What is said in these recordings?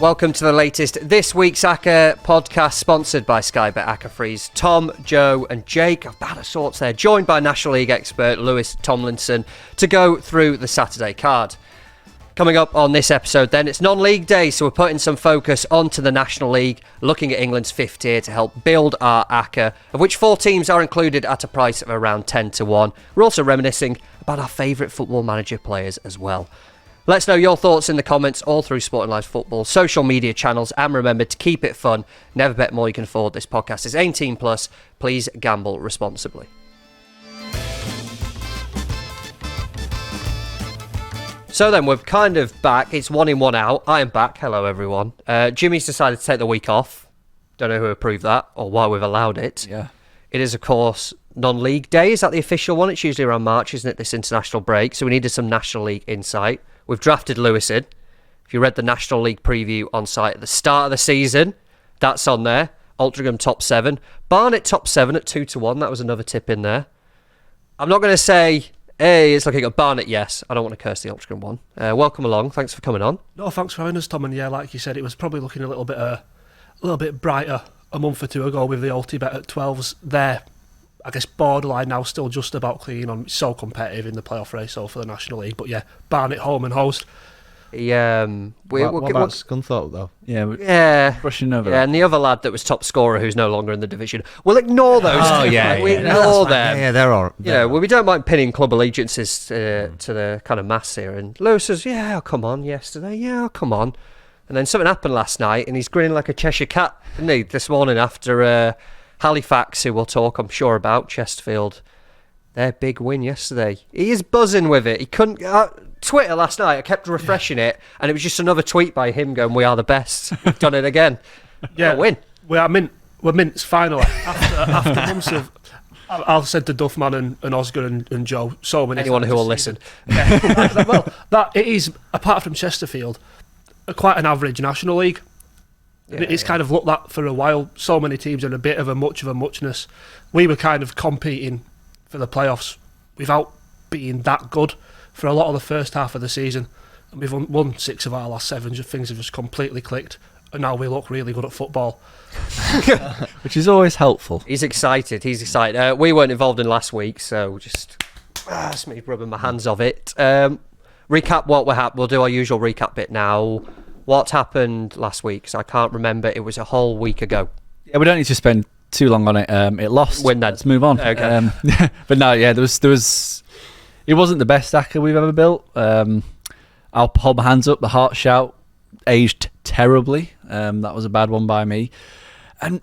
Welcome to the latest This Week's Acca podcast, sponsored by Sky Bet Acca Freeze. Tom, Joe and Jake, of bad of sorts there, joined by National League expert Lewis Tomlinson to go through the Saturday card. Coming up on this episode then, it's non-league day, so we're putting some focus onto the National League, looking at England's fifth tier to help build our Acca, of which 4 teams are included at a price of around 10 to 1. We're also reminiscing about our favourite Football Manager players as well. Let us know your thoughts in the comments all through Sporting Live Football, social media channels, and remember to keep it fun. Never bet more you can afford. This podcast is 18 plus. Please gamble responsibly. So then, we're kind of back. It's 1 in, 1 out. I am back. Hello, everyone. Jimmy's decided to take the week off. Don't know who approved that or why we've allowed it. Yeah. It is, of course, non-league day. Is that the official one? It's usually around March, isn't it, this international break? So we needed some National League insight. We've drafted Lewis in. If you read the National League preview on site at the start of the season, that's on there. Altrincham top 7. Barnet top 7 at 2 to 1. That was another tip in there. I'm not going to say, hey, it's looking at Barnet, yes. I don't want to curse the Altrincham one. Welcome along. Thanks for coming on. No, thanks for having us, Tom. And yeah, like you said, it was probably looking a little bit brighter a month or two ago with the Alti bet at 12s there. I guess borderline now, still just about clean on. It's so competitive in the playoff race for the National League. But yeah, Barnet home and host. Yeah, what about Scunthorpe though? Yeah, brushing over. Yeah, and the other lad that was top scorer, who's no longer in the division. We'll ignore those. Ignore them. Yeah, they're all. We don't mind pinning club allegiances to the kind of mass here. And Lewis says, "Yeah, I'll come on." Yesterday, yeah, I'll come on. And then something happened last night, and he's grinning like a Cheshire cat, isn't he? This morning after Halifax, who we'll talk, I'm sure, about Chesterfield. Their big win yesterday. He is buzzing with it. He couldn't. Twitter last night, I kept refreshing it, and it was just another tweet by him going, "We are the best. We've done it again." Yeah, win. We're mints finally after months of. I've said to Duffman and Oscar and Joe so many. Anyone who will listen. Yeah. Well, that it is, apart from Chesterfield, quite an average National League. Yeah, it's kind of looked that for a while. So many teams are a bit of a muchness. We were kind of competing for the playoffs without being that good for a lot of the first half of the season. And we've won 6 of our last 7. Things have just completely clicked. And now we look really good at football. Which is always helpful. He's excited. We weren't involved in last week, so just it's me rubbing my hands of it. Recap what we'll do our usual recap bit now. What happened last week? Because I can't remember. It was a whole week ago. Yeah, we don't need to spend too long on it. It lost. Win then. Let's move on. Okay. But no, yeah, there was. It wasn't the best Acca we've ever built. I'll hold my hands up. The heart shout aged terribly. That was a bad one by me. And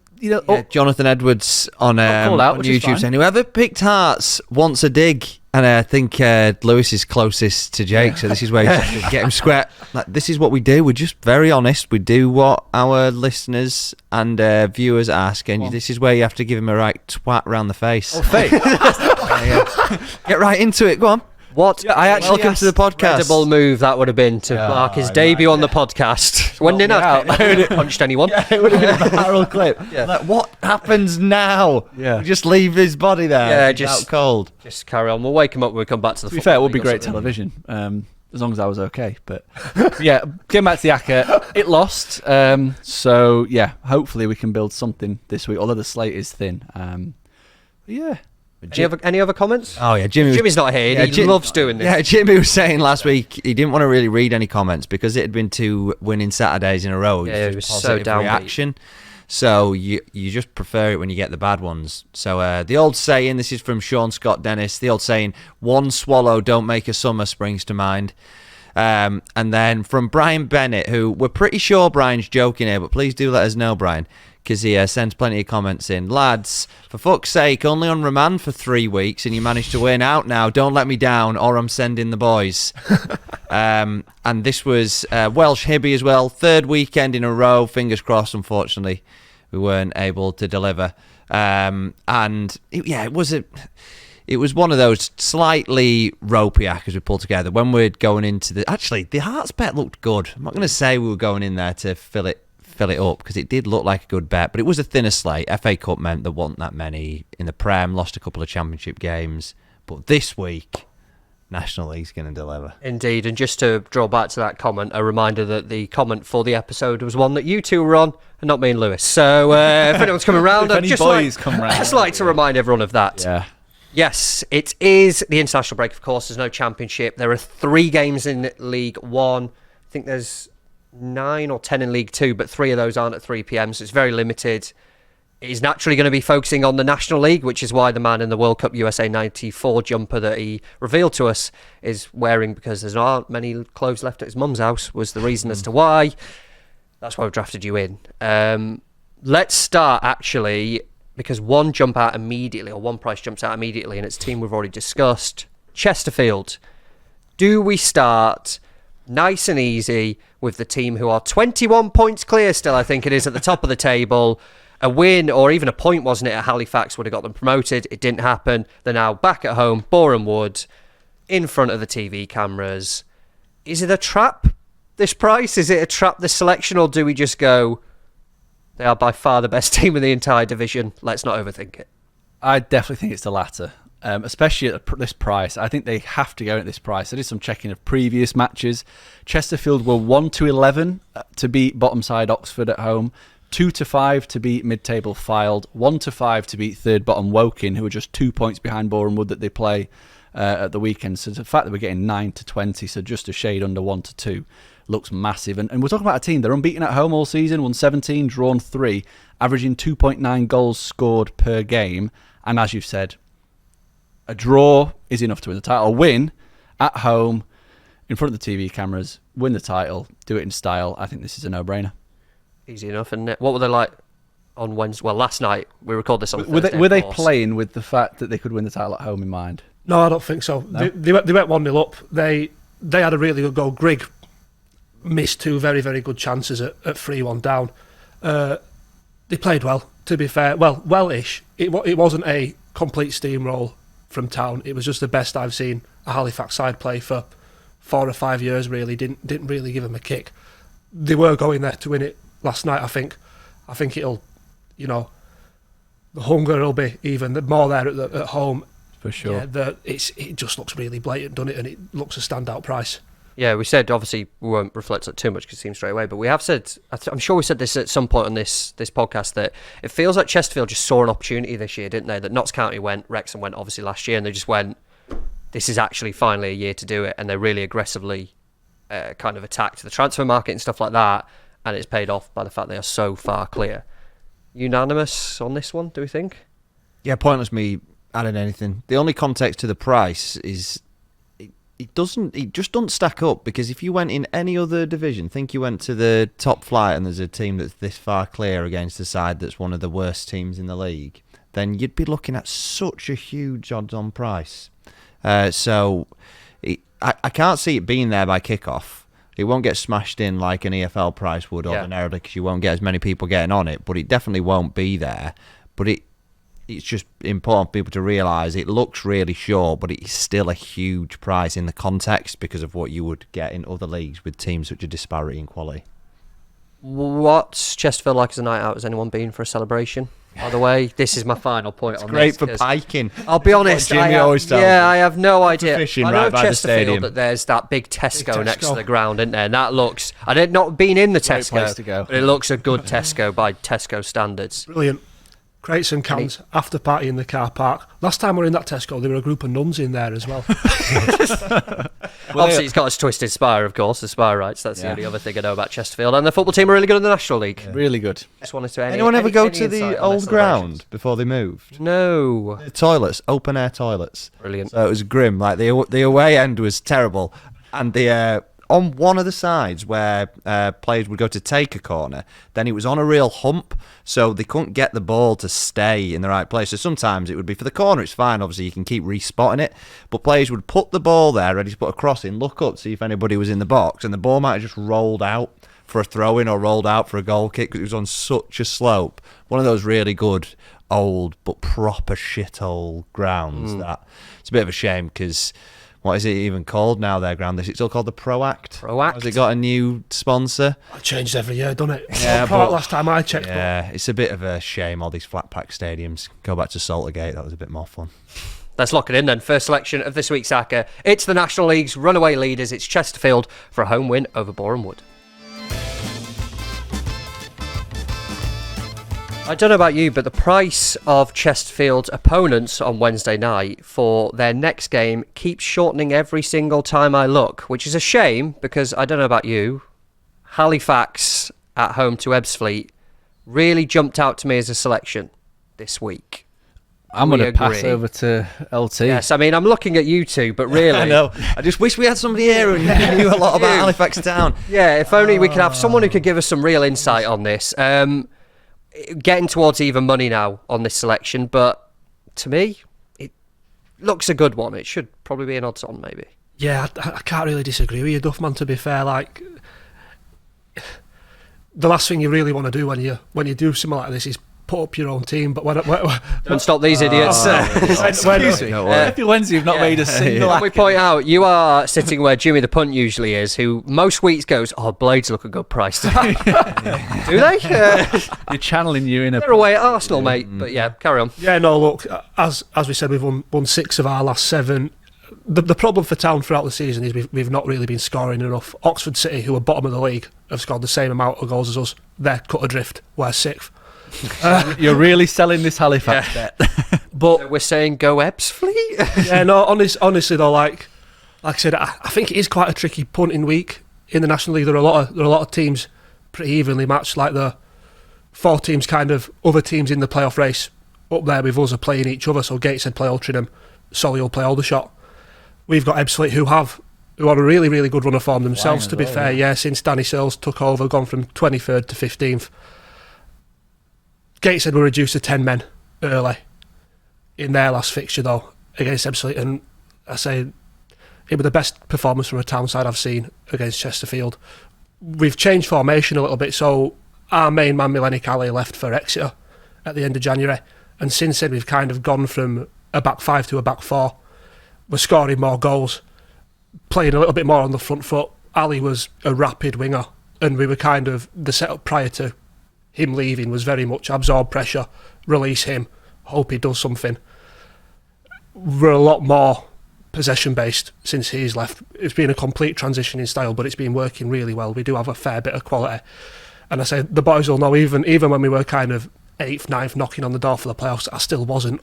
Jonathan Edwards on YouTube saying whoever picked Hearts wants a dig. And I think Lewis is closest to Jake, so this is where you have to get him square. Like, this is what we do. We're just very honest. We do what our listeners and viewers ask, and this is where you have to give him a right twat around the face. Oh, face. Get right into it. Go on. What? Welcome to the podcast. Incredible move that would have been to mark his debut on the podcast. When did I punched anyone? Yeah, it would have been a viral clip. Yeah. Like, what happens now? Yeah. We just leave his body there. Yeah, just out cold. Just carry on. We'll wake him up when we come back to the. To be fair, it would be great television. As long as I was okay. But yeah, getting back to the Acca, it lost. So yeah, hopefully we can build something this week. Although the slate is thin. Yeah. Any other comments? Oh yeah, Jimmy's not here. Yeah, he loves doing this. Yeah, Jimmy was saying last week he didn't want to really read any comments because it had been 2 winning Saturdays in a row. Yeah, it was so downbeat. Reaction. So you just prefer it when you get the bad ones. So the old saying, this is from Sean Scott Dennis, the old saying, "One swallow don't make a summer," springs to mind. And then from Brian Bennett, who we're pretty sure Brian's joking here, but please do let us know, Brian, because he sends plenty of comments in. "Lads, for fuck's sake, only on remand for 3 weeks and you managed to win. Out now, don't let me down or I'm sending the boys." And this was Welsh Hibby as well. 3rd weekend in a row. Fingers crossed, unfortunately, we weren't able to deliver. It was one of those slightly ropey Accas we pulled together when we're going into the... Actually, the Hearts bet looked good. I'm not going to say we were going in there to fill it up because it did look like a good bet, but it was a thinner slate. FA Cup meant there wasn't that many in the Prem, lost a couple of championship games, but this week National League's going to deliver. Indeed, and just to draw back to that comment, a reminder that the comment for the episode was one that you two were on, and not me and Lewis. So if anyone's coming round, If any boys come round, just like to remind everyone of that. Yeah. Yes, it is the international break, of course. There's no championship. There are 3 games in League One. I think there's 9 or 10 in League Two, but 3 of those aren't at 3 p.m, so it's very limited. He's naturally going to be focusing on the National League, which is why the man in the World Cup USA 94 jumper that he revealed to us is wearing, because there aren't many clothes left at his mum's house, was the reason as to why. That's why we've drafted you in. Let's start, actually, because one price jumps out immediately, and it's a team we've already discussed. Chesterfield. Do we start nice and easy with the team who are 21 points clear still, I think it is, at the top of the table? A win or even a point, wasn't it, at Halifax would have got them promoted. It didn't happen. They're now back at home, Boreham Wood, in front of the TV cameras. Is it a trap, this price? Is it a trap, this selection? Or do we just go, they are by far the best team in the entire division, let's not overthink it? I definitely think it's the latter, especially at this price. I think they have to go at this price. I did some checking of previous matches. Chesterfield were 1-11 to beat bottom side Oxford at home, 2-5 to beat mid-table Fylde, 1-5 to beat third bottom Woking, who are just 2 points behind Boreham Wood that they play at the weekend. So the fact that we're getting 9-20, so just a shade under 1-2, looks massive. And we're talking about a team, they're unbeaten at home all season, won 17, drawn 3, averaging 2.9 goals scored per game. And as you've said, a draw is enough to win the title. A win at home, in front of the TV cameras, win the title, do it in style. I think this is a no-brainer. Easy enough, isn't it? What were they like on Wednesday? Well, last night. We record this on Thursday. Were they playing with the fact that they could win the title at home in mind? No, I don't think so. No? They went 1-0 up. They had a really good goal. Grigg missed 2 very, very good chances at 3-1 down. They played well, to be fair. Well-ish. It wasn't a complete steamroll from town. It was just the best I've seen a Halifax side play for 4 or 5 years, really. Didn't really give them a kick. They were going there to win it last night. I think it'll, the hunger will be even more there at home. For sure. Yeah, it just looks really blatant, doesn't it? And it looks a standout price. Yeah, we said, obviously, we won't reflect on too much because it seems straight away, but we have said, I'm sure we said this at some point on this podcast, that it feels like Chesterfield just saw an opportunity this year, didn't they? That Notts County went, Wrexham went obviously last year, and they just went, this is actually finally a year to do it, and they really aggressively kind of attacked the transfer market and stuff like that, and it's paid off by the fact they are so far clear. Unanimous on this one, do we think? Yeah, pointless me adding anything. The only context to the price is it just doesn't stack up, because if you went in any other division, think you went to the top flight and there's a team that's this far clear against the side that's one of the worst teams in the league, then you'd be looking at such a huge odds on price. I can't see it being there by kickoff. It won't get smashed in like an EFL price would ordinarily, because you won't get as many people getting on it, but it definitely won't be there. But it's just important for people to realise it looks really short, but it's still a huge price in the context because of what you would get in other leagues with teams such a disparity in quality. What's Chesterfield like as a night out? Has anyone been for a celebration? By the way, this is my final point on Great this. for piking. I'll be honest, Jimmy always tells me. I have no idea. Fishing I know right of by the Chesterfield stadium. that there's that big Tesco next to the ground, isn't there? And that looks, I did not been in the Great place to Tesco, go. but it looks a good Tesco by Tesco standards. Brilliant. Crates and cans, after party in the car park. Last time we were in that Tesco, there were a group of nuns in there as well. Obviously, it's got its twisted spire, of course, the spire rights. That's the only other thing I know about Chesterfield. And the football team are really good in the National League. Yeah. Really good. Just wanted to Anyone ever go to insight the on their old ground before they moved? No. The toilets, open air toilets. Brilliant. So it was grim. Like the away end was terrible, and the on one of the sides where players would go to take a corner, then it was on a real hump, so they couldn't get the ball to stay in the right place. So sometimes it would be for the corner, it's fine, obviously you can keep respotting it, but players would put the ball there ready to put a cross in, look up, see if anybody was in the box, and the ball might have just rolled out for a throw-in or rolled out for a goal kick because it was on such a slope. One of those really good old but proper shithole grounds. That it's a bit of a shame, because what is it even called now, their ground? Is it still called the Proact? Has it got a new sponsor? It changed every year, doesn't it? Yeah, Part but- last time I checked. Yeah, it's a bit of a shame, all these flat pack stadiums. Go back to Saltergate, that was a bit more fun. Let's lock it in then. First selection of this week's Acca. It's the National League's runaway leaders. It's Chesterfield for a home win over Boreham Wood. I don't know about you, but the price of Chesterfield's opponents on Wednesday night for their next game keeps shortening every single time I look, which is a shame because I don't know about you. Halifax at home to Ebbsfleet really jumped out to me as a selection this week. I'm going to pass over to LT. Yes, I mean, I'm looking at you two, but really... I know. I just wish we had somebody here who knew a lot about Halifax Town. Yeah, if only we could have someone who could give us some real insight on this. Getting towards even money now on this selection, but to me, it looks a good one. It should probably be an odds on, maybe. Yeah, I can't really disagree with you, Duffman, to be fair. Like, the last thing you really want to do when you do something like this is put up your own team, but when don't stop these idiots. Every Wednesday you've not made a single. Can we point out you are sitting where Jimmy the Punt usually is, who most weeks goes, "Oh, Blades look a good price today." Do they? You're channeling you in a. They're away at Arsenal, mate. But yeah, carry on. Yeah, no, look, as we said, we've won 6 of our last 7. The problem for Town throughout the season is we've not really been scoring enough. Oxford City, who are bottom of the league, have scored the same amount of goals as us. They're cut adrift. We're 6th. You're really selling this Halifax bet. But so we're saying go Ebbsfleet? Yeah, no, honestly though, like I said, I think it is quite a tricky punting week in the National League. There are a lot of teams pretty evenly matched. Like the 4 teams, kind of other teams in the playoff race up there with us are playing each other. So Gateshead play Altrincham, Solihull play Aldershot. We've got Ebbsfleet who are a really, really good run of form themselves. To be fair, yeah, since Danny Searles took over, gone from 23rd to 15th. Gateshead were reduced to 10 men early in their last fixture though against Ebbsfleet, and I say it was the best performance from a Town side I've seen against Chesterfield. We've changed formation a little bit, so our main man Milenic Ali left for Exeter at the end of January, and since then we've kind of gone from a back 5 to a back 4. We're scoring more goals, playing a little bit more on the front foot. Ali was a rapid winger, and we were kind of the setup prior to him leaving was very much absorb pressure, release him, hope he does something. We're a lot more possession based since he's left. It's been a complete transition in style, but it's been working really well. We do have a fair bit of quality, and I say the boys will know. Even when we were kind of 8th, 9th, knocking on the door for the playoffs, I still wasn't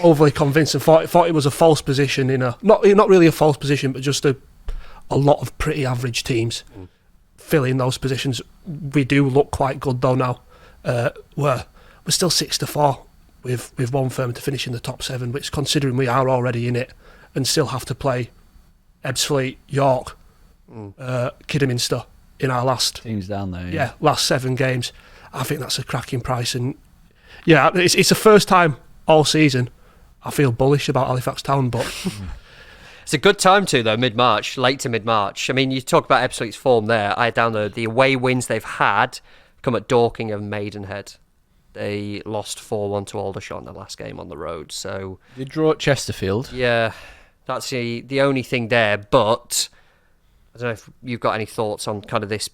overly convinced and thought it was a false position in a not really a false position, but just a lot of pretty average teams filling those positions. We do look quite good though now. We're still 6-4 with one firm to finish in the top 7, which, considering we are already in it and still have to play Ebbsfleet, York, Kidderminster in our last teams down there. Yeah, last 7 games. I think that's a cracking price, and yeah, it's the first time all season I feel bullish about Halifax Town, but. It's a good time too, though, mid-March, late to mid-March. I mean, you talk about Ebbsfleet's form there. I had down the away wins they've had come at Dorking and Maidenhead. They lost 4-1 to Aldershot in the last game on the road. So they draw at Chesterfield. Yeah, that's the only thing there. But I don't know if you've got any thoughts on kind of this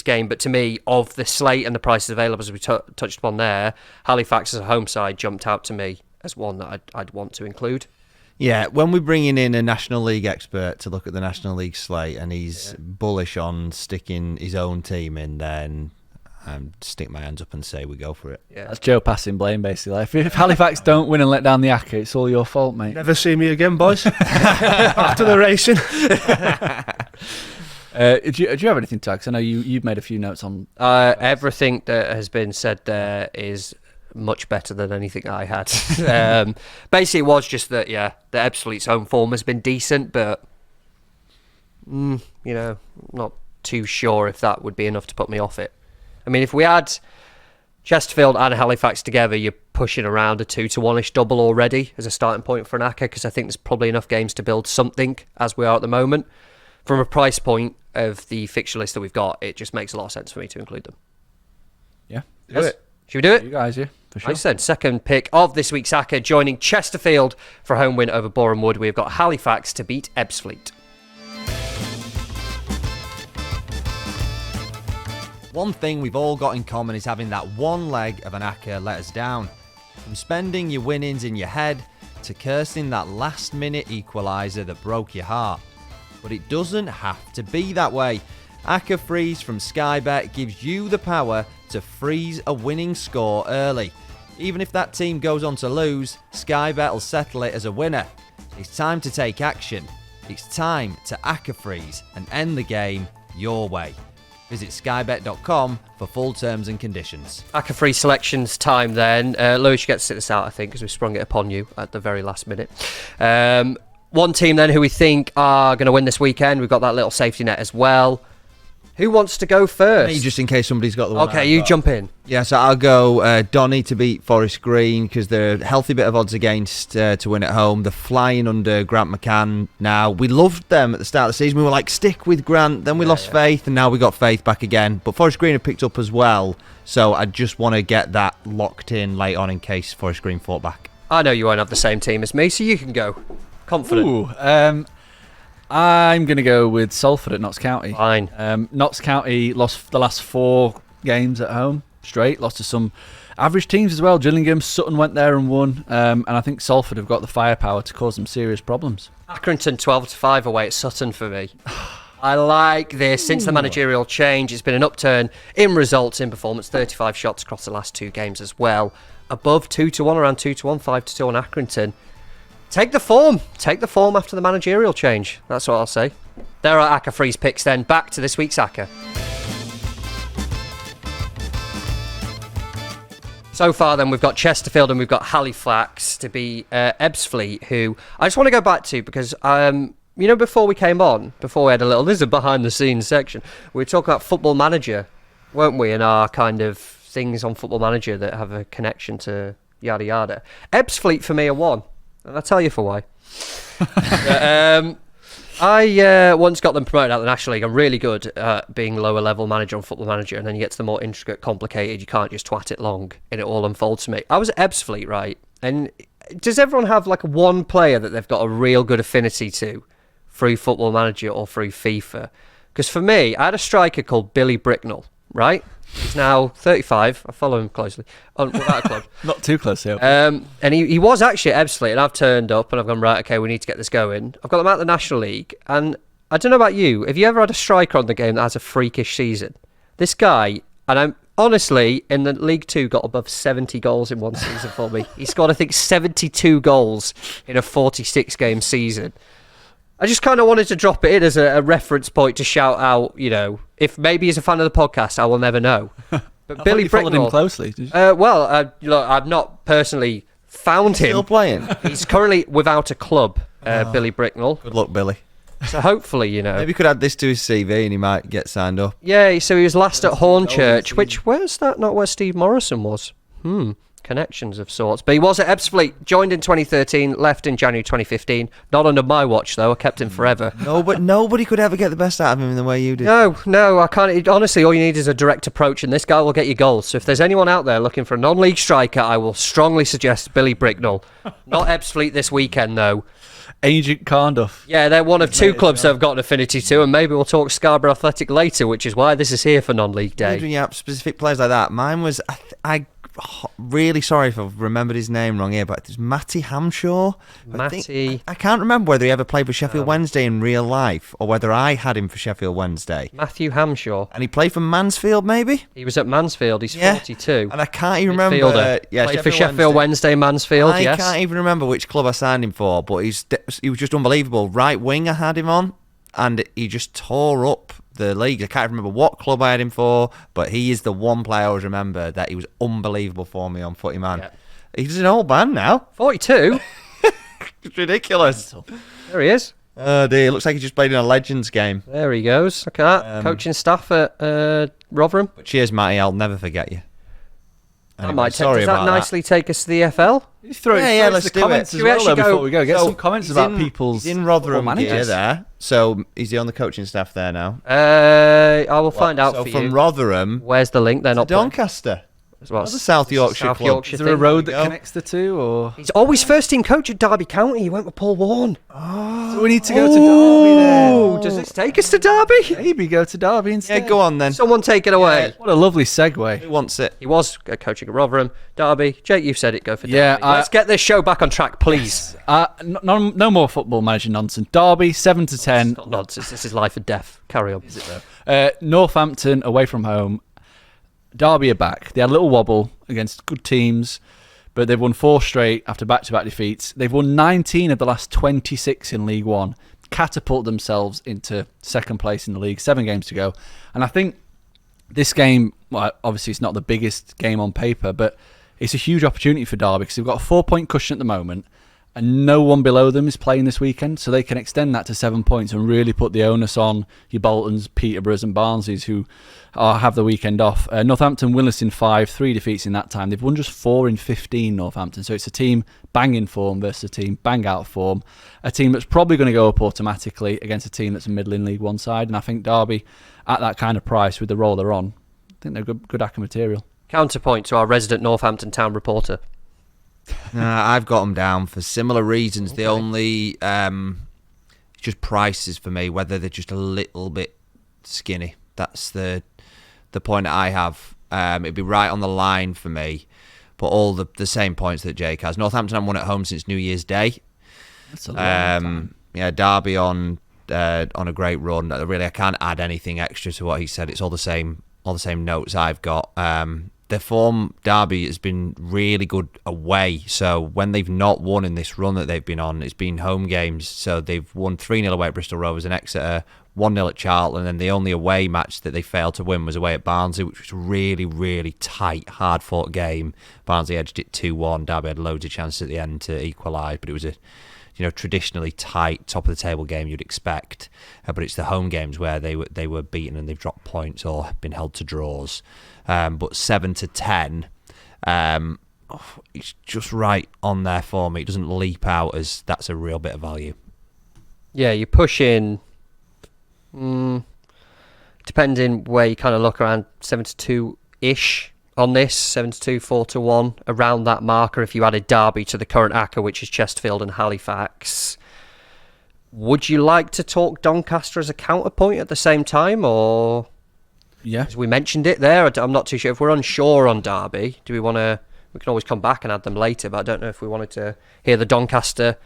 game. But to me, of the slate and the prices available, as we touched upon there, Halifax as a home side jumped out to me as one that I'd want to include. Yeah, when we're bringing in a National League expert to look at the National League slate and he's bullish on sticking his own team in, then stick my hands up and say we go for it. Yeah, that's Joe passing blame, basically. If Halifax don't win and let down the Acca, it's all your fault, mate. Never see me again, boys. After the racing. Do you have anything to add? 'Cause I know you've made a few notes on... everything that has been said there is much better than anything I had. Basically, it was just that, the Ebbsfleet's home form has been decent, but not too sure if that would be enough to put me off it. I mean, if we had Chesterfield and Halifax together, you're pushing around a 2-to-1-ish double already as a starting point for an Acca, because I think there's probably enough games to build something as we are at the moment. From a price point of the fixture list that we've got, it just makes a lot of sense for me to include them. Yeah, do it. Should we do it? You guys, yeah, for sure. I said second pick of this week's Acca, joining Chesterfield for a home win over Boreham Wood. We've got Halifax to beat Ebbsfleet. One thing we've all got in common is having that one leg of an Acca let us down. From spending your winnings in your head to cursing that last-minute equaliser that broke your heart. But it doesn't have to be that way. Acca Freeze from Sky Bet gives you the power to freeze a winning score early. Even if that team goes on to lose, Sky Bet will settle it as a winner. It's time to take action. It's time to Acca Freeze and end the game your way. Visit skybet.com for full terms and conditions. Acca free selections time then. Lewis, you get to sit this out, I think, because we sprung it upon you at the very last minute. One team then who we think are going to win this weekend. We've got that little safety net as well. Who wants to go first? Me, just in case somebody's got the one. Okay, you jump in. Yeah, so I'll go Donny to beat Forest Green because they're a healthy bit of odds against to win at home. They're flying under Grant McCann now. We loved them at the start of the season. We were like, stick with Grant. Then we lost faith, and now we got faith back again. But Forest Green have picked up as well, so I just want to get that locked in late on in case Forest Green fought back. I know you won't have the same team as me, so you can go. Confident. Ooh, I'm going to go with Salford at Notts County. Fine. Notts County lost the last 4 games at home straight, lost to some average teams as well. Gillingham, Sutton went there and won, and I think Salford have got the firepower to cause some serious problems. Accrington 12-5 away at Sutton for me. I like this. Since the managerial change, it's been an upturn in results, in performance. 35 shots across the last 2 games as well. Above 2-1, around 2-1, 5-2 on Accrington. Take the form after the managerial change. That's what I'll say. There are Acca Freeze picks then. Back to this week's Acca. So far then, we've got Chesterfield and we've got Halifax to be Ebbsfleet, who I just want to go back to because, before we came on, before we had this is a behind-the-scenes section, we were talking about Football Manager, weren't we, and our kind of things on Football Manager that have a connection to yada yada. Ebbsfleet for me are 1. And I'll tell you for why. I once got them promoted out of the National League. I'm really good at being lower level manager on Football Manager, and then you get to the more intricate, complicated, you can't just twat it long, and it all unfolds to me. I was at Ebbsfleet, right? And does everyone have like one player that they've got a real good affinity to through Football Manager or through FIFA? Because for me, I had a striker called Billy Bricknell, right? He's now 35. I follow him closely. Without a club. Not too close, yeah. And he was actually at Ebbsfleet, and I've turned up and I've gone, right, okay, we need to get this going. I've got them out of the National League, and I don't know about you, have you ever had a striker on the game that has a freakish season? This guy, and I'm honestly, in the League 2, got above 70 goals in one season for me. He scored, I think, 72 goals in a 46-game season. I just kind of wanted to drop it in as a reference point to shout out, if maybe he's a fan of the podcast, I will never know. But Billy Bricknell followed him closely. Did you? Look, I've not personally found him. Still playing? He's currently without a club, Billy Bricknell. Good luck, Billy. So hopefully, Maybe he could add this to his CV and he might get signed up. Yeah, so he was last at Hornchurch, where's that not where Steve Morrison was? Connections of sorts. But he was at Ebbsfleet, joined in 2013, left in January 2015. Not under my watch, though. I kept him forever. No, but nobody could ever get the best out of him in the way you did. No, I can't. Honestly, all you need is a direct approach, and this guy will get you goals. So if there's anyone out there looking for a non-league striker, I will strongly suggest Billy Bricknell. Not Ebbsfleet this weekend, though. Agent Carnduff. Yeah, they're one of 2 clubs that I've got an affinity to, and maybe we'll talk Scarborough Athletic later, which is why this is here for non-league day. When you have specific players like that, mine was... I really sorry if I've remembered his name wrong here, but it's Matty Hamshaw. I can't remember whether he ever played for Sheffield Wednesday in real life or whether I had him for Sheffield Wednesday. Matthew Hamshaw. And he played for Mansfield, maybe? He was at Mansfield. He's 42. And I can't even remember. Played for Sheffield Wednesday, Mansfield, I can't even remember which club I signed him for, but he was just unbelievable. Right wing I had him on, and he just tore up the league. I can't remember what club I had him for, but he is the one player I always remember that he was unbelievable for me on Footy Man. Yeah. He's an old man now. 42? It's ridiculous. There he is. Oh dear, looks like he just played in a Legends game. There he goes. Look at that. Coaching staff at Rotherham. But cheers, Matty. I'll never forget you. Anyway, does that nicely take us to the FL? Let's do the comments it. as well before we go. Get some comments about people's in Rotherham managers there. So is he on the coaching staff there now? I will find out for you. So from Rotherham, where's the link? They're not Doncaster. as well. That's a South Yorkshire South club. Yorkshire Is there a thing. road There that we go. connects the two, or He's always first team coach at Derby County. He went with Paul Warne. so we need to go to Derby then? Oh, does this take us to Derby? Maybe go to Derby Yeah, instead. go on then. Someone take it away. What a lovely segue. Who wants it? He was coaching at Rotherham. Derby. Jake, you've said it. Go for Derby. Yeah, Let's get this show back on track, please. No more football manager nonsense. Derby 7-10. It's not nonsense. This is life and death. Carry on. Northampton away from home. Derby are back. They had a little wobble against good teams, but they've won 4 straight after back-to-back defeats. They've won 19 of the last 26 in League One, catapult themselves into second place in the league. 7 games to go, and I think this game, well, obviously it's not the biggest game on paper, but it's a huge opportunity for Derby because they've got a 4-point cushion at the moment, and no one below them is playing this weekend, so they can extend that to 7 points and really put the onus on your Boltons, Peterboroughs and Barnsleys, who have the weekend off. Northampton winless in 5, 3 defeats in that time. They've won just 4 in 15, Northampton, so it's a team bang in form versus a team bang out of form, a team that's probably going to go up automatically against a team that's a middling League One side, and I think Derby, at that kind of price with the role they're on, I think they're good Acca material. Counterpoint to our resident Northampton Town reporter. I've got them down for similar reasons. The only just prices for me, whether they're just a little bit skinny. That's the point that I have. It'd be right on the line for me, but all the same points that Jake has. Northampton haven't won at home since New Year's Day. That's a long time. Yeah, Derby on a great run. Really, I can't add anything extra to what he said. It's all the same notes I've got. Their form, Derby, has been really good away. So when they've not won in this run that they've been on, it's been home games. So they've won 3-0 away at Bristol Rovers and Exeter, 1-0 at Charlton, and then the only away match that they failed to win was away at Barnsley, which was a really, really tight, hard-fought game. Barnsley edged it 2-1. Derby had loads of chances at the end to equalise, but it was a traditionally tight, top-of-the-table game you'd expect. But it's the home games where they were beaten and they've dropped points or been held to draws. But 7-10, it's just right on there for me. It doesn't leap out as that's a real bit of value. Yeah, you push in, depending where you kind of look, around 7-2-ish on this, 7-2, 4-1, around that marker if you added Derby to the current Acca, which is Chesterfield and Halifax. Would you like to talk Doncaster as a counterpoint at the same time, or... Yeah. As we mentioned it there, I'm not too sure. If we're unsure on Derby, do we want to... We can always come back and add them later, but I don't know if we wanted to hear the Doncaster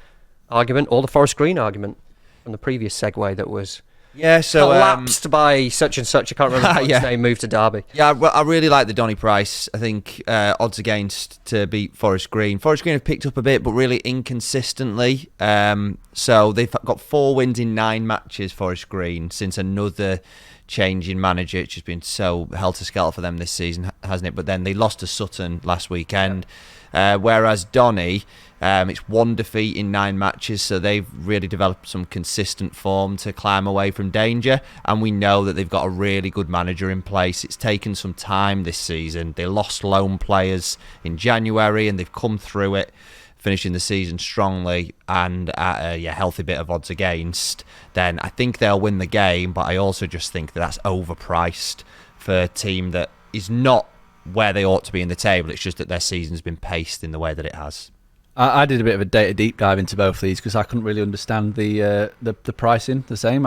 argument or the Forest Green argument from the previous segue that was collapsed by such and such. I can't remember what his name moved to Derby. Yeah, well, I really like the Donny Price. I think odds against to beat Forest Green. Forest Green have picked up a bit, but really inconsistently. So they've got 4 wins in 9 matches, Forest Green, since another... change in manager. It's just been so helter-skelter for them this season, hasn't it? But then they lost to Sutton last weekend, whereas Donny, it's 1 defeat in 9 matches, so they've really developed some consistent form to climb away from danger, and we know that they've got a really good manager in place. It's taken some time this season. They lost loan players in January, and they've come through it, finishing the season strongly and at a healthy bit of odds against, then I think they'll win the game, but I also just think that that's overpriced for a team that is not where they ought to be in the table. It's just that their season's been paced in the way that it has. I did a bit of a data deep dive into both of these because I couldn't really understand the pricing the same.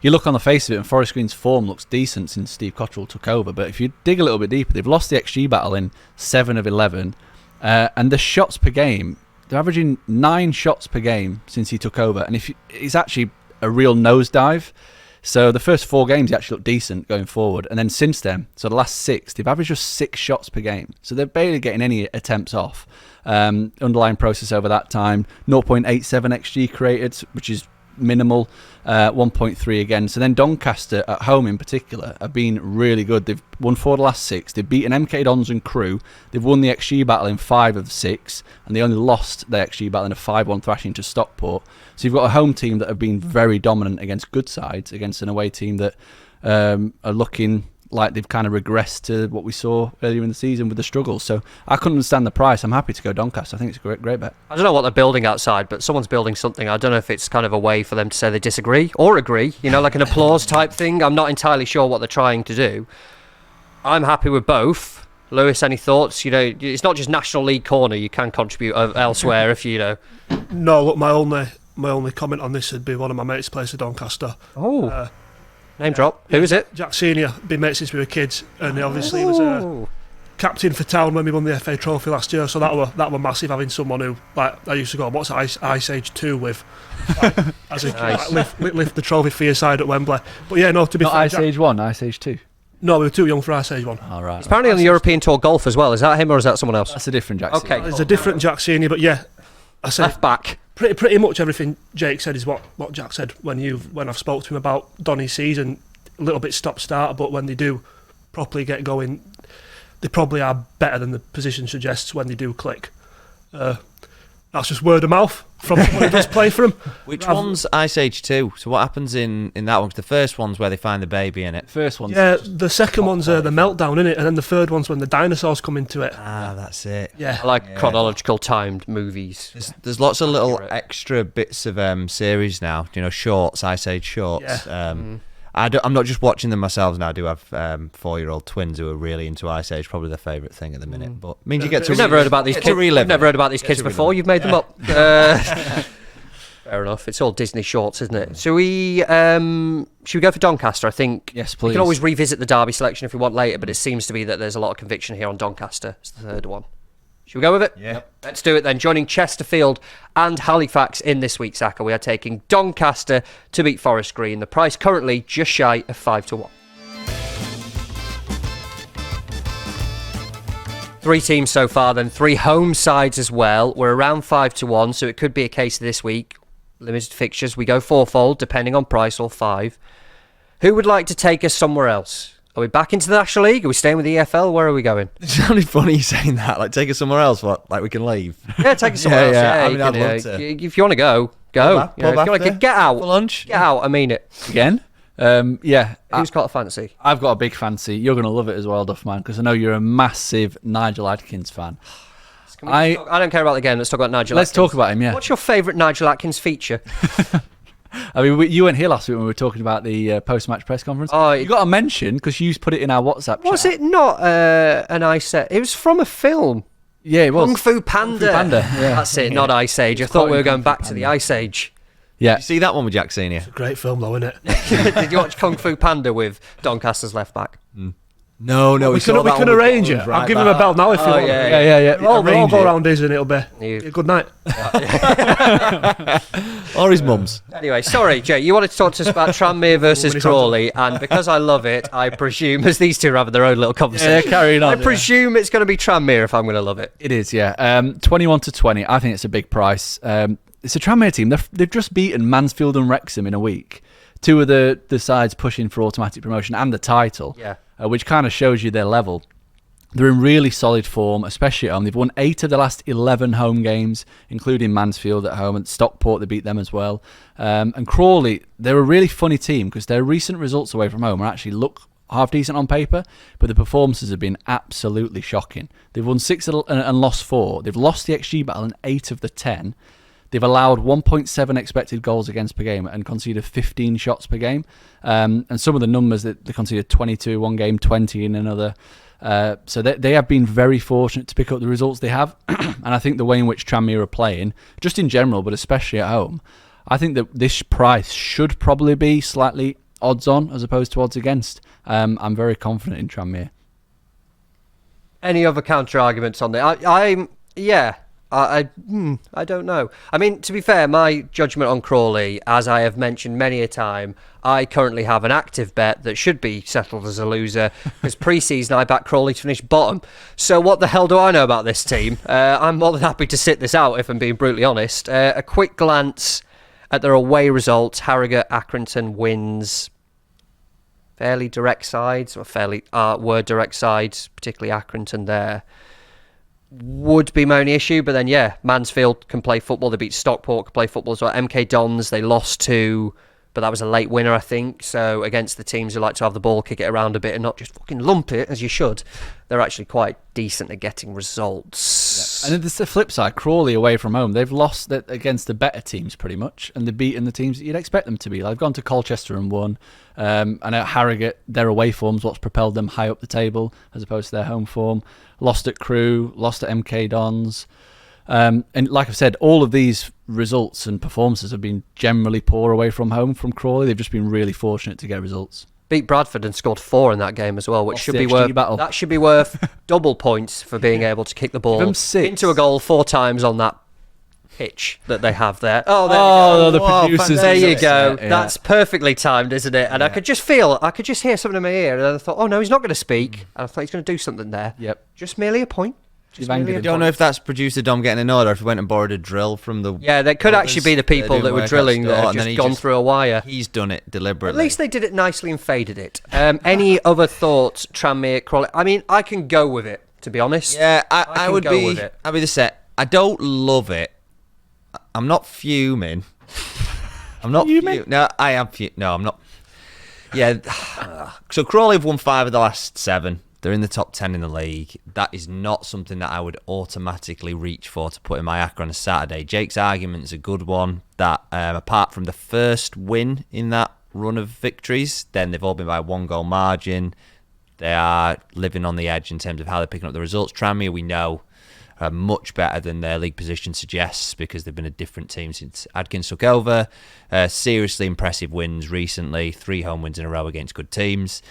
You look on the face of it and Forest Green's form looks decent since Steve Cottrell took over, but if you dig a little bit deeper, they've lost the XG battle in 7 of 11, and the shots per game, they're averaging 9 shots per game since he took over, and it's actually a real nosedive. So the first 4 games he actually looked decent going forward, and then since then, so the last 6, they've averaged just 6 shots per game. So they're barely getting any attempts off. Underlying process over that time, 0.87 XG created, which is minimal, 1.3 again. So then Doncaster at home in particular have been really good. They've won 4 of the last 6. They've beaten MK Dons and Crewe. They've won the XG battle in 5 of the 6, and they only lost their XG battle in a 5-1 thrashing to Stockport. So you've got a home team that have been very dominant against good sides, against an away team that are looking like they've kind of regressed to what we saw earlier in the season with the struggles. So I couldn't understand the price. I'm happy to go Doncaster. I think it's a great bet. I don't know what they're building outside, but someone's building something. I don't know if it's kind of a way for them to say they disagree or agree, like an applause type thing. I'm not entirely sure what they're trying to do. I'm happy with both. Lewis, any thoughts? It's not just National League corner. You can contribute elsewhere if No, look, my only comment on this would be one of my mates plays for Doncaster. Oh, name drop. Who is it? Jack Senior, been mates since we were kids, and he obviously was captain for Town when we won the FA Trophy last year. So that were massive, having someone who, like, I used to go, what's Ice Age 2 with, as a nice. lift the trophy for your side at Wembley. But yeah, no, to be Not fair, Ice Age 1, Ice Age 2. No, we were too young for Ice Age 1. All right. He's apparently on the European Tour golf as well. Is that him or is that someone else? That's a different Jack. Okay. There's a different Jack Senior, but yeah, I say Left back. pretty much everything Jake said is what Jack said when I've spoke to him about Donny's season. A little bit stop-start, but when they do properly get going, they probably are better than the position suggests when they do click. That's just word of mouth from someone who does play for them. Which one's Ice Age 2? So what happens in that one? 'Cause the first one's where they find the baby in it. First one's Yeah, the second one's the meltdown, innit? And then the third one's when the dinosaurs come into it. Ah, that's it. Yeah. I like chronological timed movies. There's lots of little Accurate. extra bits of series now. Shorts, Ice Age shorts. Yeah. I'm not just watching them myself now. I do have 4-year-old twins who are really into Ice Age. Probably their favourite thing at the minute. But means you get to We've never heard about these get kids. to relive. We've never it. heard about these Get kids to before. relive You've made them up. Fair enough. It's all Disney shorts, isn't it? Should we go for Doncaster? I think. Yes, We please. can always revisit the Derby selection if we want later, but it seems to be that there's a lot of conviction here on Doncaster. It's the third one. Should we go with it? Yeah. Let's do it then. Joining Chesterfield and Halifax in this week's Acca, we are taking Doncaster to beat Forest Green. The price currently just shy of 5-1. 3 teams so far, then 3 home sides as well. We're around 5-1, so it could be a case of this week. Limited fixtures. We go fourfold, depending on price, or 5. Who would like to take us somewhere else? Are we back into the National League? Are we staying with the EFL? Where are we going? It sounded funny saying that. Like, take us somewhere else. What? Like, we can leave. Yeah, take us somewhere else. Yeah. I you mean, I'd can, love to. If you want to go, go. Pull If you back want to there. get out. For lunch. Get out. I mean it. Again? Yeah. Who's got a fancy? I've got a big fancy. You're going to love it as well, Duffman, because I know you're a massive Nigel Adkins fan. I don't care about the game. Let's talk about Nigel Let's Atkins. talk about him, yeah. What's your favourite Nigel Atkins feature? I mean, you weren't here last week when we were talking about the post-match press conference. Oh, you got a mention because you put it in our WhatsApp chat. Was it not an Ice Age? It was from a film. Yeah, it was. Kung Fu Panda. Panda, yeah. That's it, not Ice Age. I thought we were going back to the Ice Age. Yeah. You see that one with Jack Senior? Great film though, isn't it? Did you watch Kung Fu Panda with Doncaster's left back? No, we can arrange it. I'll give him a bell now if you want. Yeah. We'll all Arrange go it. around his and it'll be You- a good night. Or his mum's. Anyway, sorry, Jay. You wanted to talk to us about Tranmere versus When he's Crawley, and because I love it, I presume, as these two are having their own little Yeah, conversation, carrying on. I presume it's going to be Tranmere if I'm going to love it. It is, yeah. 21-20. I think it's a big price. It's a Tranmere team. They've just beaten Mansfield and Wrexham in a week. Two of the sides pushing for automatic promotion and the title, Yeah. which kind of shows you their level. They're in really solid form, especially at home. They've won 8 of the last 11 home games, including Mansfield at home, and Stockport, they beat them as well. And Crawley, they're a really funny team because their recent results away from home are actually look half decent on paper, but the performances have been absolutely shocking. They've won 6 and lost 4. They've lost the XG battle in 8 of the 10. They've allowed 1.7 expected goals against per game and conceded 15 shots per game. And some of the numbers that they conceded 22 one game, 20 in another. So they have been very fortunate to pick up the results they have. And I think the way in which Tranmere are playing, just in general, but especially at home, I think that this price should probably be slightly odds on as opposed to odds against. I'm very confident in Tranmere. Any other counter arguments on that? I don't know. I mean, to be fair, my judgment on Crawley, as I have mentioned many a time, I currently have an active bet that should be settled as a loser because pre-season I backed Crawley to finish bottom. So what the hell do I know about this team? I'm more than happy to sit this out if I'm being brutally honest. A quick glance at their away results. Harrogate, Accrington wins. Fairly direct sides, or fairly direct sides, particularly Accrington there. Would be my only issue, but then Mansfield can play football. They beat Stockport, can play football as well. MK Dons, they lost to but that was a late winner, I think. So against the teams who like to have the ball, kick it around a bit and not just fucking lump it as you should, they're actually quite decent at getting results. Yeah. And it's the flip side, Crawley away from home, they've lost against the better teams pretty much, and they've beaten the teams that you'd expect them to be. They've gone to Colchester and won, and at Harrogate, their away form's what's propelled them high up the table as opposed to their home form. Lost at Crewe, lost at MK Dons. And like I've said, all of these results and performances have been generally poor away from home from Crawley. They've just been really fortunate to get results. Beat Bradford and scored 4 in that game as well, which Lost should the be XG worth battle. that should be worth double points for being able to kick the ball Give 'em 6. into a goal 4 times on that pitch that they have there. Oh, there Oh, you the go. producers. There you go. Yeah. That's perfectly timed, isn't it? And I could just hear something in my ear, and I thought, oh no, he's not going to speak. And I thought he's going to do something there. Yep. Just merely a point. You've angered him. I don't know if that's producer Dom getting an order, if he went and borrowed a drill from the... Yeah, that could actually be the people that were drilling there, that have just gone through a wire. He's done it deliberately. At least they did it nicely and faded it. Any other thoughts, Tranmere, Crawley? I mean, I can go with it, to be honest. Yeah, I can would go be... with it. I'd be the set. I don't love it. I'm not fuming. I'm not fuming. No, I am fuming. No, I'm not. Yeah. So Crawley have won 5 of the last 7. They're in the top 10 in the league. That is not something that I would automatically reach for to put in my Acca on a Saturday. Jake's argument is a good one, that apart from the first win in that run of victories, then they've all been by a 1-goal margin. They are living on the edge in terms of how they're picking up the results. Tranmere, we know, are much better than their league position suggests because they've been a different team since Adkins took over. Seriously impressive wins recently, 3 home wins in a row against good teams.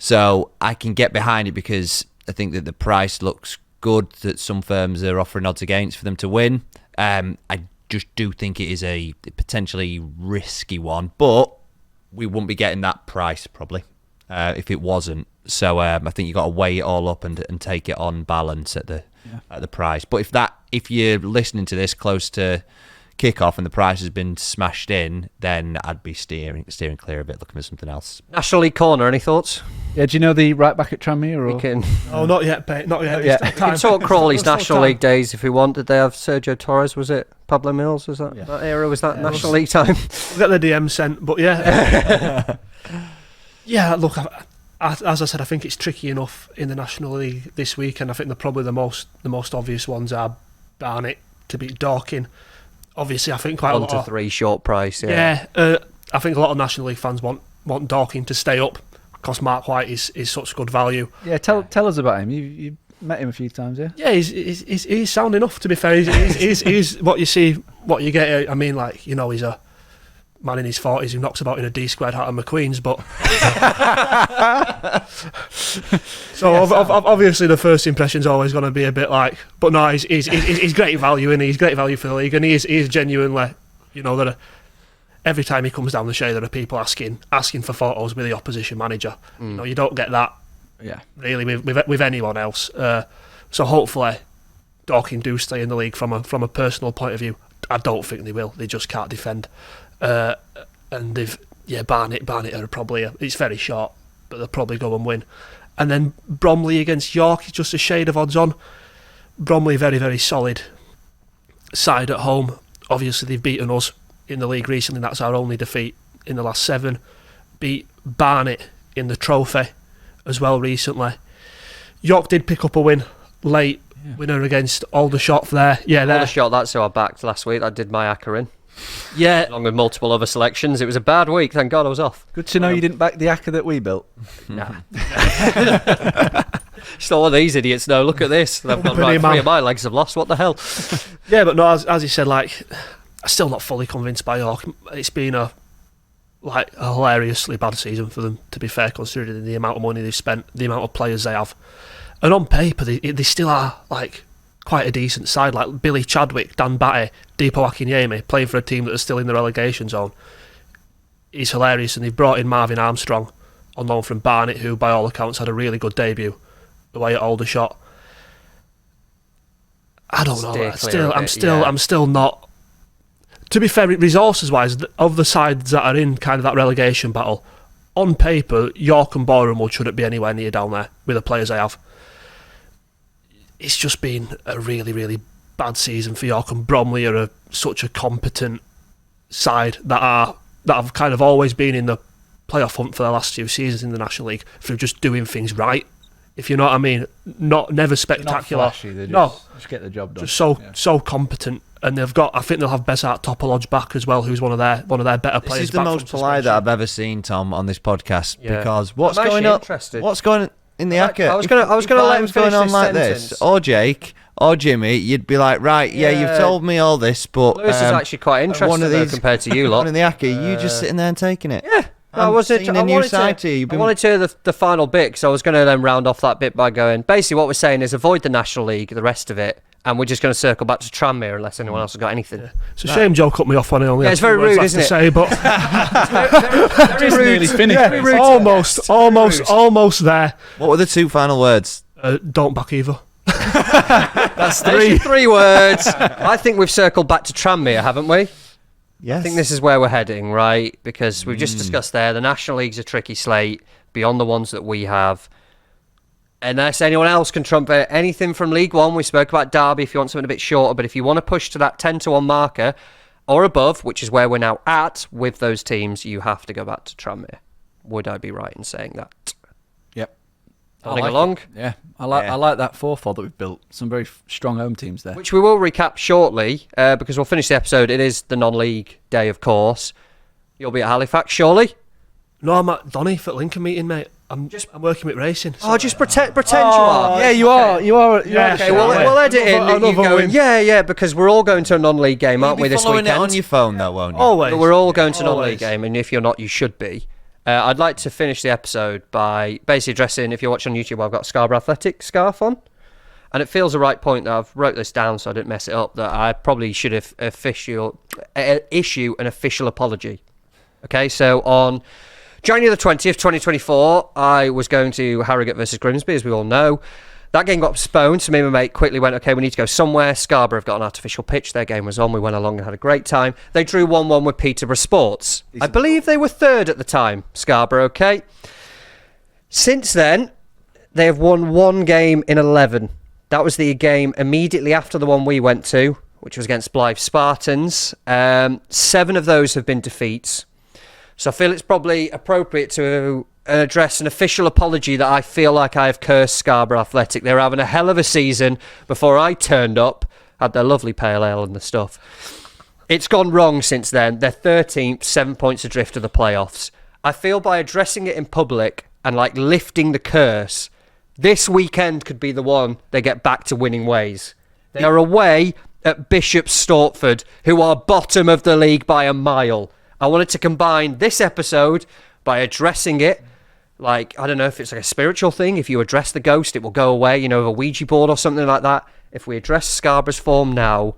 So I can get behind it because I think that the price looks good that some firms are offering odds against for them to win. I just do think it is a potentially risky one, but we wouldn't be getting that price probably if it wasn't. So I think you got to weigh it all up and take it on balance at the price. But if you're listening to this close to kickoff and the price has been smashed in, then I'd be steering clear of it, looking for something else. National League Corner, any thoughts? Yeah, do you know the right back at Tranmere? We can, Oh, not yet, mate. Not yet. Yeah. There's we still can time. talk Crawley's There's still National time. League days if we want. Did they have Sergio Torres? Was it Pablo Mills? Was that that era? Was that National League time? We'll get the DM sent, but yeah. Yeah, look, as I said, I think it's tricky enough in the National League this week, and I think probably the most obvious ones are Barnet to beat Dorking. Obviously, I think quite a 1 lot to of 3 short price. Yeah. I think a lot of National League fans want Dorking to stay up because Mark White is such good value. Yeah, tell us about him. You met him a few times, yeah? Yeah, he's sound enough, to be fair. He's what you see, what you get. I mean, like, you know, he's a man in his 40s who knocks about in a D-squared hat at McQueen's, but... So obviously the first impression's always going to be a bit like... But no, he's great value, and he's great value for the league, and he is genuinely, you know, that every time he comes down the shade there are people asking for photos with the opposition manager. You know, you don't get that really with anyone else. So hopefully Dorking do stay in the league from a personal point of view. I don't think they will. They just can't defend. And Barnet are probably it's very short, but they'll probably go and win. And then Bromley against York is just a shade of odds on. Bromley, very, very solid side at home. Obviously they've beaten us in the league recently. That's our only defeat in the last 7. Beat Barnet in the trophy as well recently. York did pick up a win late, winner against Aldershot there. Yeah, there. Aldershot, that's who I backed last week. I did my Acca in. Yeah, Along with multiple other selections. It was a bad week, thank God I was off. Good to know you didn't back the Acca that we built. Nah. It's not one of these idiots, no, look at this. They've gone, right, 3 of my legs have lost, what the hell? yeah, but no, as you said, like, I'm still not fully convinced by York. It's been a hilariously bad season for them, to be fair, considering the amount of money they've spent, the amount of players they have. And on paper, they still are, like, quite a decent side, like Billy Chadwick, Dan Batty, Deepo Akinyemi, playing for a team that is still in the relegation zone. He's hilarious, and they've brought in Marvin Armstrong on loan from Barnet, who by all accounts had a really good debut away at Aldershot. I don't know. I'm still not. To be fair, resources wise, of the sides that are in kind of that relegation battle, on paper, York and Boreham shouldn't be anywhere near down there with the players they have. It's just been a really, really bad season for York, and Bromley are such a competent side that have kind of always been in the playoff hunt for the last 2 seasons in the National League through just doing things right. If you know what I mean, never spectacular. Not flashy, just get the job done. Just so competent, and they've got. I think they'll have Besart Topolodge back as well, who's one of their better players. This is the back most from polite that suspension. I've ever seen, Tom, on this podcast. Yeah. Because what's I'm going actually on? interested. What's going on in the Acca? I was gonna let him If going finish on this like sentence. this, or Jake, or Jimmy, you'd be like, right, yeah, Yeah. you've told me all this, but Lewis is actually quite interested one of though, these- compared to you lot. one in the Acca, you just sitting there and taking it. Yeah. No, I I'm wasn't. seeing I a new wanted side to. to you. You've I been- wanted to hear the final bit, because I was going to then round off that bit by going. Basically, what we're saying is avoid the National League, the rest of it, and we're just going to circle back to Tranmere unless anyone else has got anything. It's a shame Joe cut me off when I only Yeah, had it's 2 very words rude, left isn't to it? say, but Just nearly finished. yeah, mate. almost there. What were the 2 final words? Don't back either. That's There's 3. your 3 words. I think we've circled back to Tranmere, haven't we? Yes. I think this is where we're heading, right? Because we've just discussed there, the National League's a tricky slate beyond the ones that we have. Unless anyone else can trumpet anything from League One, we spoke about Derby if you want something a bit shorter, but if you want to push to that 10-1 marker or above, which is where we're now at with those teams, you have to go back to Tranmere. Would I be right in saying that? Yep. Nodding along. Yeah, I Yeah. like that 4-4 that we've built. Some very strong home teams there. Which we will recap shortly, because we'll finish the episode. It is the non-league day, of course. You'll be at Halifax, surely? No, I'm at Donny for Lincoln meeting, mate. I'm working with racing. Oh, just pretend you are. Yeah, you are. You are. Yeah, Okay, sure, we'll edit in Another you going, win. yeah, because we're all going to a non-league game, aren't You'll we, be this following weekend? it on your phone, though, won't you? Always. But we're all going to a Always. non-league game, and if you're not, you should be. I'd like to finish the episode by basically addressing, if you're watching on YouTube, I've got a Scarborough Athletic scarf on. And it feels the right point that I've wrote this down so I didn't mess it up, that I probably should have issue an official apology. Okay, so on January the 20th, 2024, I was going to Harrogate versus Grimsby, as we all know. That game got postponed, so me and my mate quickly went, okay, we need to go somewhere. Scarborough have got an artificial pitch. Their game was on. We went along and had a great time. They drew 1-1 with Peterborough Sports. I believe they were third at the time, Scarborough, okay? Since then, they have won 1 game in 11. That was the game immediately after the one we went to, which was against Blythe Spartans. 7 of those have been defeats. So I feel it's probably appropriate to address an official apology that I feel like I have cursed Scarborough Athletic. They were having a hell of a season before I turned up, had their lovely pale ale and the stuff. It's gone wrong since then. They're 13th, 7 points adrift of the playoffs. I feel by addressing it in public and like lifting the curse, this weekend could be the one they get back to winning ways. They are away at Bishop Stortford, who are bottom of the league by a mile. I wanted to combine this episode by addressing it, like, I don't know if it's like a spiritual thing. If you address the ghost, it will go away, you know, with a Ouija board or something like that. If we address Scarborough's form now,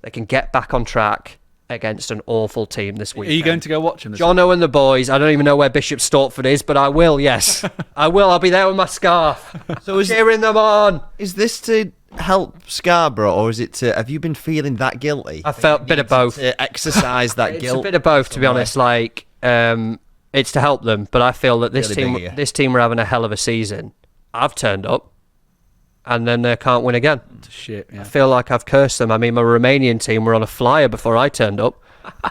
they can get back on track against an awful team this week. Are you going to go watch him? Jono and the boys. I don't even know where Bishop Stortford is, but I will, yes. I will. I'll be there with my scarf. So cheering them on. is this to help Scarborough, or is it to, have you been feeling that guilty? I felt a bit of both. To exercise that It's guilt. a bit of both, to be honest. Like, it's to help them, but I feel that this Really big of you. this team are having a hell of a season. I've turned up, and then they can't win again. Shit, yeah. I feel like I've cursed them. I mean, my Romanian team were on a flyer before I turned up.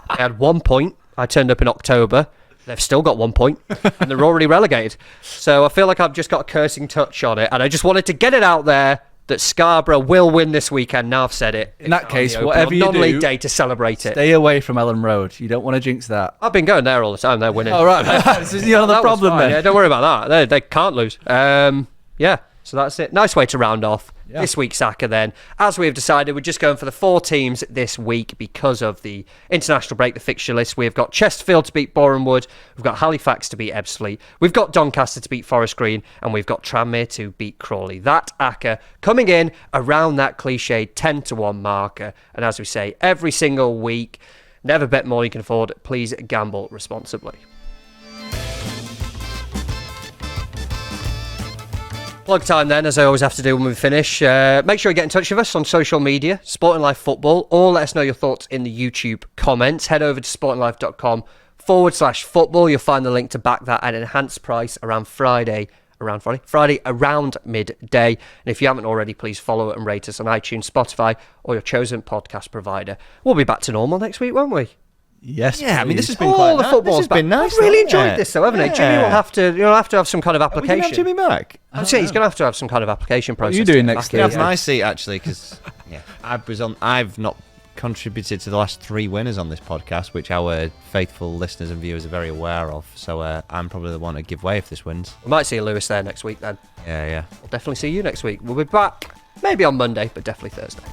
They had 1 point. I turned up in October. They've still got 1 point, and they're already relegated. So I feel like I've just got a cursing touch on it, and I just wanted to get it out there that Scarborough will win this weekend. Now I've said it. In that It's case, on the whatever open you on non-league do, day to celebrate it. Stay away from Ellen Road. You don't want to jinx that. I've been going there all the time. They're winning. Oh, right. This is the other That was problem fine. then. Yeah, don't worry about that. They can't lose. Yeah, so that's it. Nice way to round off this week's Acca then. As we have decided, we're just going for the 4 teams this week because of the international break, the fixture list. We've got Chesterfield to beat Borehamwood. We've got Halifax to beat Ebbsfleet. We've got Doncaster to beat Forest Green. And we've got Tranmere to beat Crawley. That Acca coming in around that cliched 10-1 marker. And as we say, every single week, never bet more than you can afford. Please gamble responsibly. Plug time then, as I always have to do when we finish. Make sure you get in touch with us on social media, Sporting Life Football, or let us know your thoughts in the YouTube comments. Head over to sportinglife.com/football. You'll find the link to back that at an enhanced price Friday around midday. And if you haven't already, please follow and rate us on iTunes, Spotify, or your chosen podcast provider. We'll be back to normal next week, won't we? Yes. Yeah, I mean, this please. has been All quite the nice. football's This has been back. nice. I've really hasn't enjoyed it? this, though, haven't it? Jimmy Yeah. you'll have to have some kind of Are we gonna have application. Jimmy back? I'd say he's going to have some kind of application process. are you doing to next back year? in. Have my seat actually, because I've not contributed to the last 3 winners on this podcast, which our faithful listeners and viewers are very aware of. So I'm probably the one to give way if this wins. We might see Lewis there next week then. Yeah. We'll definitely see you next week. We'll be back maybe on Monday, but definitely Thursday.